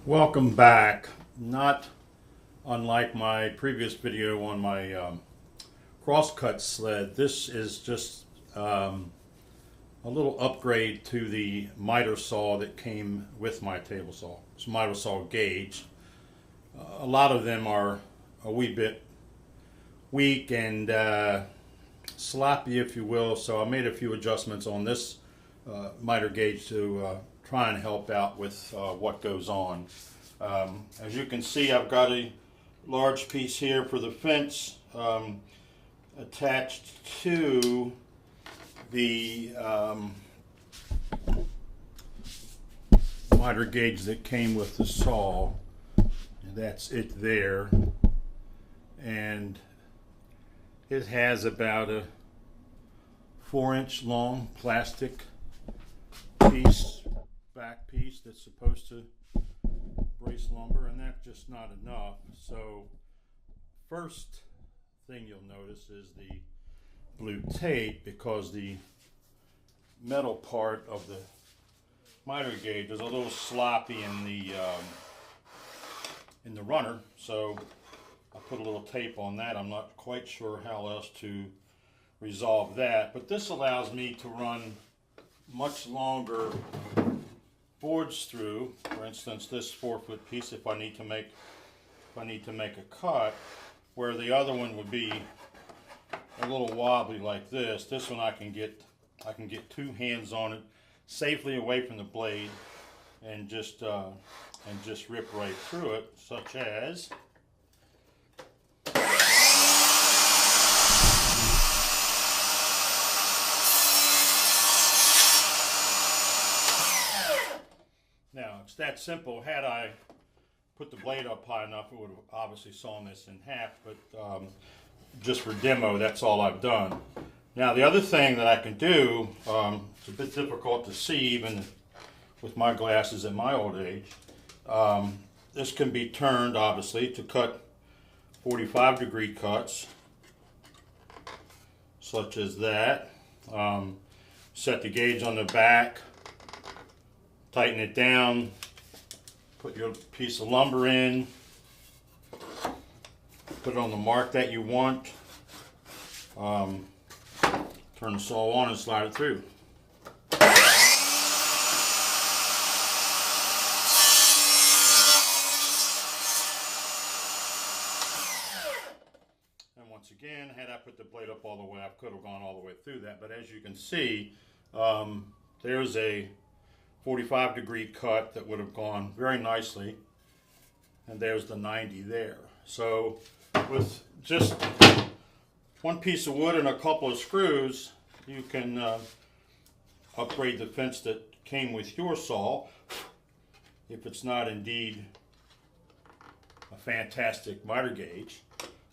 Welcome back. Not unlike my previous video on my crosscut sled, this is just a little upgrade to the miter saw that came with my table saw. It's a miter saw gauge. A lot of them are a wee bit weak and sloppy, if you will, so I made a few adjustments on this miter gauge to try and help out with what goes on. As you can see, I've got a large piece here for the fence attached to the miter gauge that came with the saw. And that's it there, and it has about a 4-inch long plastic back piece that's supposed to brace lumber, and that's just not enough. So first thing you'll notice is the blue tape, because the metal part of the miter gauge is a little sloppy in the runner, so I put a little tape on that. I'm not quite sure how else to resolve that, but this allows me to run much longer boards through. For instance, this 4-foot piece, if I need to make a cut, where the other one would be a little wobbly like this. This one I can get 2 hands on it safely away from the blade and just rip right through it, such as now. It's that simple. Had I put the blade up high enough, it would have obviously sawn this in half, but just for demo, that's all I've done. Now, the other thing that I can do, it's a bit difficult to see even with my glasses at my old age. This can be turned, obviously, to cut 45-degree cuts, such as that. Set the gauge on the back, tighten it down, put your piece of lumber in, put it on the mark that you want, turn the saw on and slide it through. And once again, had I put the blade up all the way, I could have gone all the way through that, but as you can see, there's a 45-degree cut that would have gone very nicely, and there's the 90 there. So with just one piece of wood and a couple of screws, you can upgrade the fence that came with your saw, if it's not indeed a fantastic miter gauge,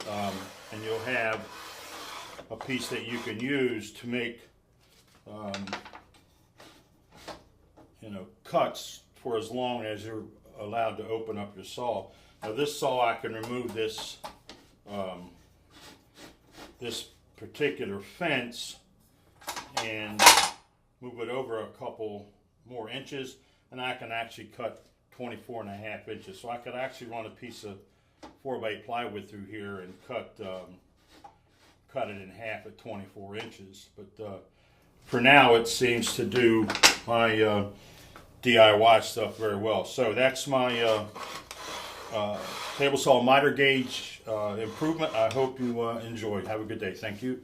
and you'll have a piece that you can use to make cuts for as long as you're allowed to open up your saw. Now, this saw, I can remove this this particular fence and move it over a couple more inches, and I can actually cut 24.5 inches. So I could actually run a piece of 4x8 plywood through here and cut it in half at 24 inches. But for now, it seems to do my DIY stuff very well. So that's my table saw miter gauge improvement. I hope you enjoyed. Have a good day. Thank you.